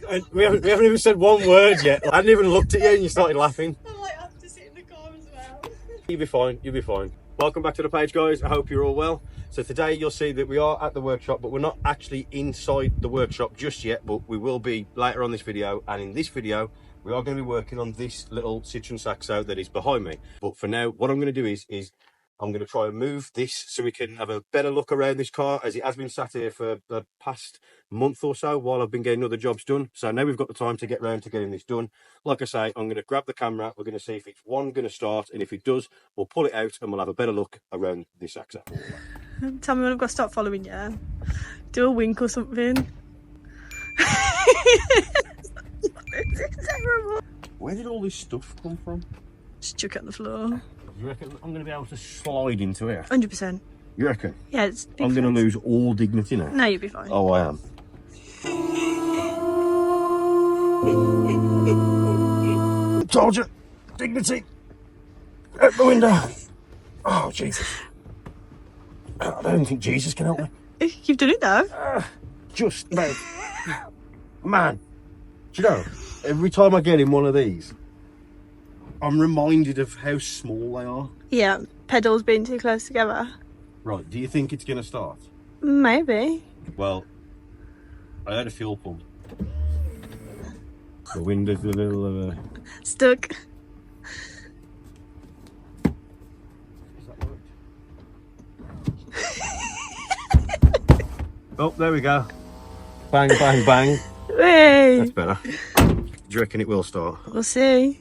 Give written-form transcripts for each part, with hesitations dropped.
And we haven't even said one word yet. I hadn't even looked at you and you started laughing. I might have to sit in the car as well. You'll be fine, you'll be fine. Welcome back to the page, guys. I hope you're all well. So today you'll see that we are at the workshop, but we're not actually inside the workshop just yet, but we will be later on this video. And in this video, we are going to be working on this little Citroen Saxo that is behind me. But for now, what I'm going to do is I'm going to try and move this so we can have a better look around this car, as it has been sat here for the past month or so while I've been getting other jobs done. So now we've got the time to get round to getting this done. Like I say, I'm going to grab the camera. We're going to see if it's going to start, and if it does, we'll pull it out and we'll have a better look around this Saxo. Tell me when I've got to start following you. Do a wink or something. It's terrible. Where did all this stuff come from? Just chuck it on the floor. You reckon I'm going to be able to slide into it? 100%. You reckon? Yeah, it's big. I'm going to lose all dignity now? No, you'll be fine. Oh, I am. Told you. Dignity. Out the window. Oh, Jesus. I don't think Jesus can help me. You've done it though. Just about. Man, do you know, every time I get in one of these, I'm reminded of how small they are. Yeah, pedals being too close together. Right, do you think it's going to start? Maybe. Well, I had a fuel pump. The window's a little... Stuck. Is that right? Oh, there we go. Bang, bang, bang. Hey. That's better. Do you reckon it will start? We'll see.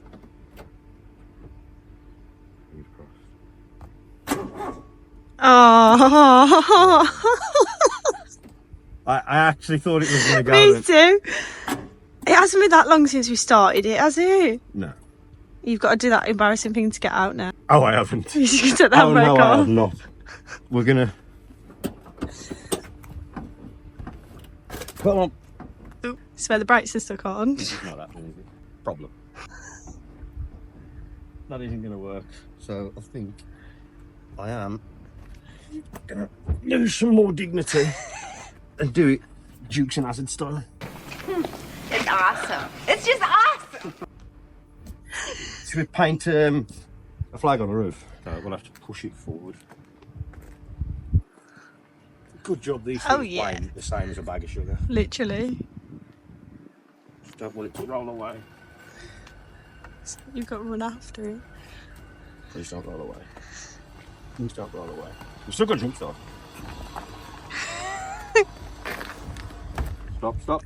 Oh. I actually thought it was going to go. Me too. It hasn't been that long since we started it, has it? No. You've got to do that embarrassing thing to get out now. Oh, I haven't. You should take that oh, back no, off. I have not. We're going to... Come on. Ooh, swear the brakes are stuck on. It's not happening, is it? Problem. That isn't going to work. So I think I am going to lose some more dignity and do it Dukes and Hazzard style. It's awesome. It's just awesome. Should we paint a flag on the roof? No, we'll have to push it forward. Good job these things playing the same as a bag of sugar. Literally. Just don't want it to roll away. You've got to run after it. Please don't roll away. Please don't roll away. We've still got jump start. Stop.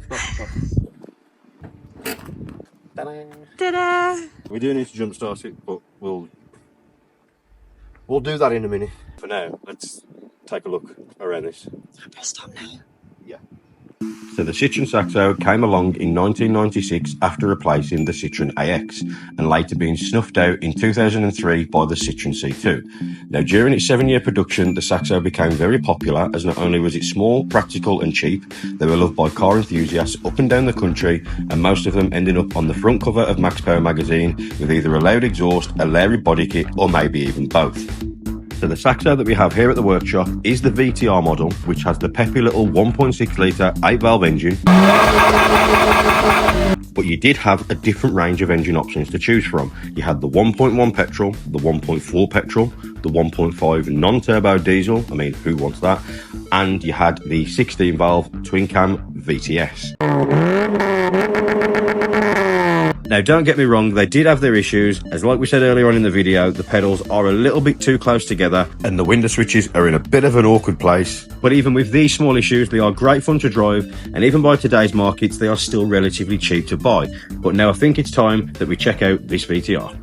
Ta-da. Ta-da! We do need to jump start it, but we'll do that in a minute. For now, let's take a look around this. Press stop now. Yeah. So the Citroen Saxo came along in 1996 after replacing the Citroen AX and later being snuffed out in 2003 by the Citroen C2. Now, during its 7-year production, the Saxo became very popular as not only was it small, practical and cheap, they were loved by car enthusiasts up and down the country, and most of them ending up on the front cover of Max Power magazine with either a loud exhaust, a Larry body kit or maybe even both. So the Saxo that we have here at the workshop is the VTR model, which has the peppy little 1.6 litre 8-valve engine. But you did have a different range of engine options to choose from. You had the 1.1 petrol, the 1.4 petrol, the 1.5 non-turbo diesel, I mean, who wants that? And you had the 16-valve twin-cam VTS. Now, don't get me wrong, they did have their issues, as like we said earlier on in the video, the pedals are a little bit too close together and the window switches are in a bit of an awkward place. But even with these small issues, they are great fun to drive, and even by today's markets, they are still relatively cheap to buy. But now I think it's time that we check out this VTR.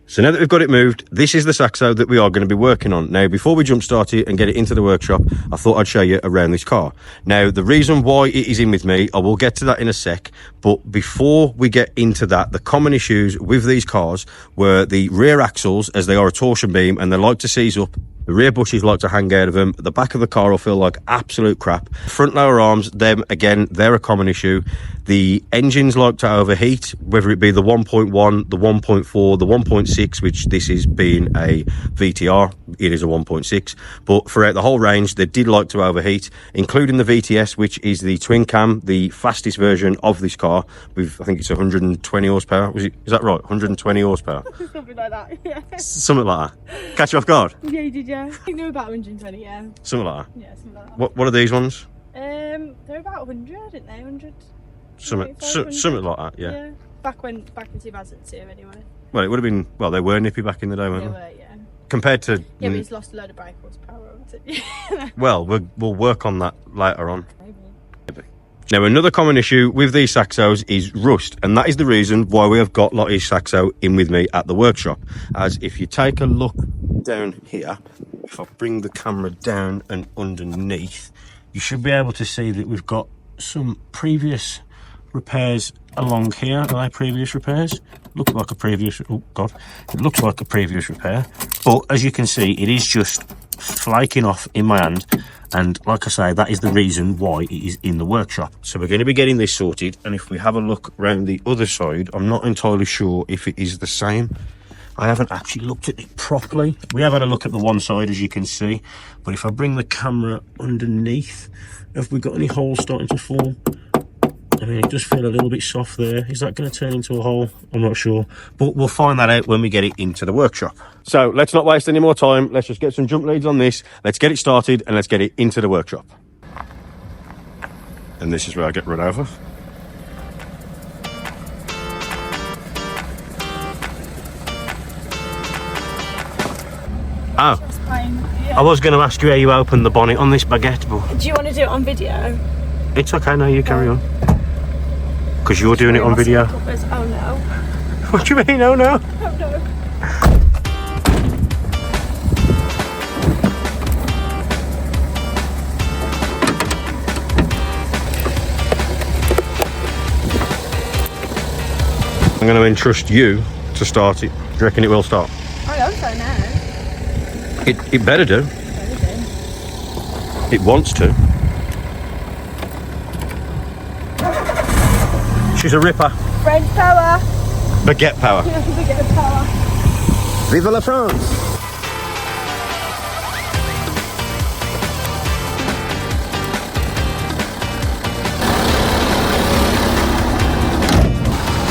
So now that we've got it moved, this is the Saxo that we are going to be working on. Now, before we jump start it and get it into the workshop, I thought I'd show you around this car. Now, the reason why it is in with me, I will get to that in a sec, but before we get into that, the common issues with these cars were the rear axles, as they are a torsion beam and they like to seize up The rear bushes like to hang out of them. The back of the car will feel like absolute crap. Front lower arms, them again, they're a common issue. The engines like to overheat, whether it be the 1.1, the 1.4, the 1.6, which this is being a VTR, it is a 1.6. But throughout the whole range, they did like to overheat, including the VTS, which is the twin cam, the fastest version of this car. With, I think it's 120 horsepower. Is that right? 120 horsepower? Something like that, yeah. Something like that. Catch you off guard? Yeah, you did, yeah. I think they were about 120, yeah. Something like that. Yeah, something like that. What are these ones? They're about 100, didn't they? 100. Something like that, yeah. Back in 2002, anyway. Well, it would have been. Well, they were nippy back in the day, weren't They they? were, yeah. Compared to. Yeah, but he's lost a load of brake horsepower, hasn't it? Well, we'll work on that later on. Maybe. Now, another common issue with these Saxos is rust, and that is the reason why we have got Lottie's Saxo in with me at the workshop. As if you take a look down here, if I bring the camera down and underneath, you should be able to see that we've got some previous repairs along here. Are they previous repairs? Look like a previous, oh god, it looks like a previous repair, but as you can see, it is just flaking off in my hand, and like I say, that is the reason why it is in the workshop. So we're going to be getting this sorted, and if we have a look around the other side, I'm not entirely sure if it is the same. I haven't actually looked at it properly. We have had a look at the one side, as you can see, but if I bring the camera underneath, have we got any holes starting to form? I mean, it does feel a little bit soft there. Is that going to turn into a hole? I'm not sure, but we'll find that out when we get it into the workshop. So let's not waste any more time. Let's just get some jump leads on this. Let's get it started and let's get it into the workshop. And this is where I get run over. Oh, I was going to ask you how you open the bonnet on this baguette, but... Do you want to do it on video? It's okay, no, you carry on. Because you're doing it on video. Oh no. What do you mean, oh no? Oh no. I'm going to entrust you to start it. Do you reckon it will start? I hope so now. It better do. It wants to. She's a ripper. French power. Baguette power. Baguette power. Vive la France!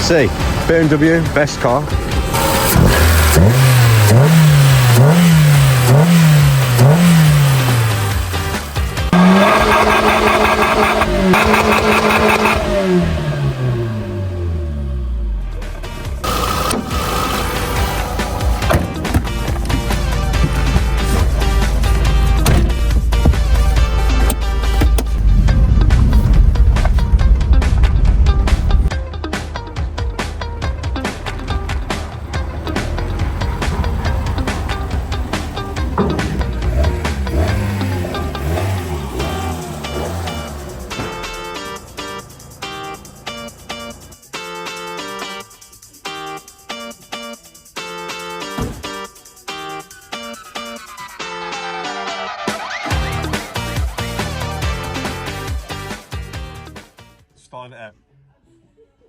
See, BMW, best car.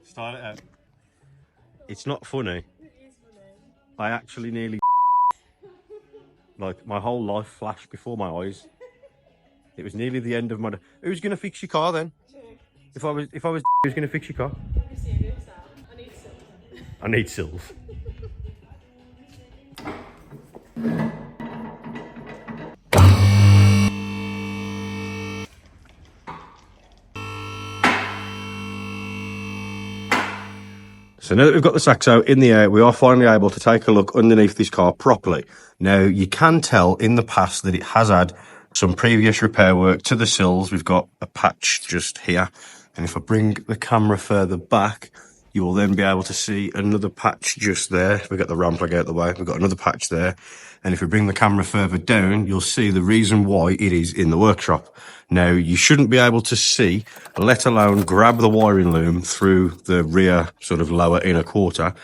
Start it out. It's not funny. It is funny. I actually nearly like my whole life flashed before my eyes. It was nearly the end of my. Who's gonna fix your car then? If I was, who's gonna fix your car? I need sills. So now that we've got the Saxo in the air, we are finally able to take a look underneath this car properly. Now, you can tell in the past that it has had some previous repair work to the sills. We've got a patch just here. And if I bring the camera further back, you will then be able to see another patch just there. We've got the ramp leg out the way. We've got another patch there. And if we bring the camera further down, you'll see the reason why it is in the workshop. Now, you shouldn't be able to see, let alone grab the wiring loom through the rear sort of lower inner quarter.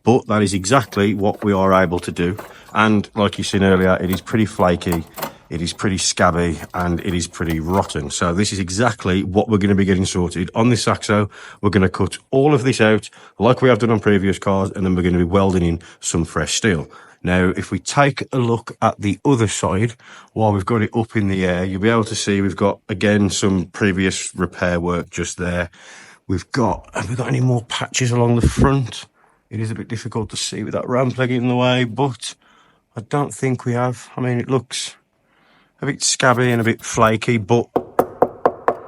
but that is exactly what we are able to do. And like you've seen earlier, it is pretty flaky, it is pretty scabby, and it is pretty rotten. So this is exactly what we're going to be getting sorted on this Saxo. We're going to cut all of this out like we have done on previous cars, and then we're going to be welding in some fresh steel. Now, if we take a look at the other side, while we've got it up in the air, you'll be able to see we've got, again, some previous repair work just there. Have we got any more patches along the front? It is a bit difficult to see with that ramp leg in the way, but I don't think we have. I mean, it looks a bit scabby and a bit flaky, but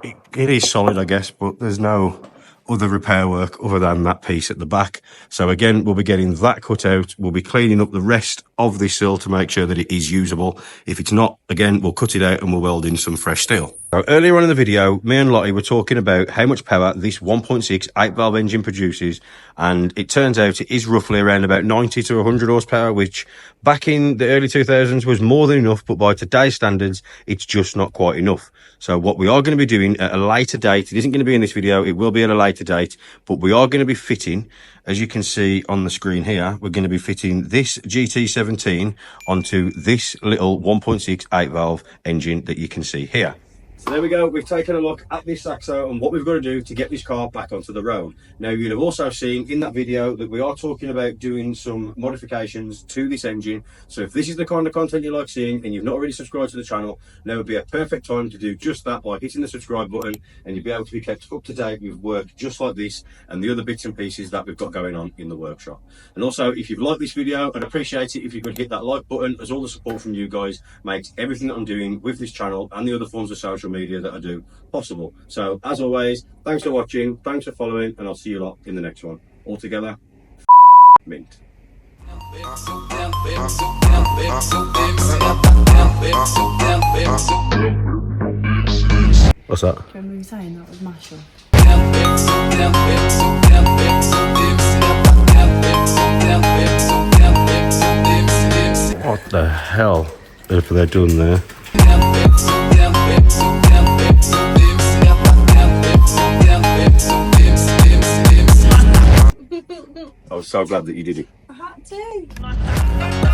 it is solid, I guess, but there's no other repair work other than that piece at the back. So again, we'll be getting that cut out. We'll be cleaning up the rest of this sill to make sure that it is usable. If it's not, again, we'll cut it out and we'll weld in some fresh steel. So earlier on in the video, me and Lottie were talking about how much power this 1.6 8-valve engine produces, and it turns out it is roughly around about 90 to 100 horsepower, which back in the early 2000s was more than enough, but by today's standards, it's just not quite enough. So what we are going to be doing at a later date, it isn't going to be in this video, it will be at a later date, but we are going to be fitting, as you can see on the screen here, we're going to be fitting this GT17 onto this little 1.6 8-valve engine that you can see here. So there we go, we've taken a look at this Saxo and what we've got to do to get this car back onto the road. Now, you'll have also seen in that video that we are talking about doing some modifications to this engine. So if this is the kind of content you like seeing and you've not already subscribed to the channel, now would be a perfect time to do just that by hitting the subscribe button, and you'll be able to be kept up to date with work just like this and the other bits and pieces that we've got going on in the workshop. And also, if you've liked this video, I'd appreciate it if you could hit that like button, as all the support from you guys makes everything that I'm doing with this channel and the other forms of social media that I do possible. So as always, thanks for watching, thanks for following, and I'll see you lot in the next one. All together, mint. What's that? Do you remember you saying that was Marshall? What the hell have they done there? I was so glad that you did it. I had to.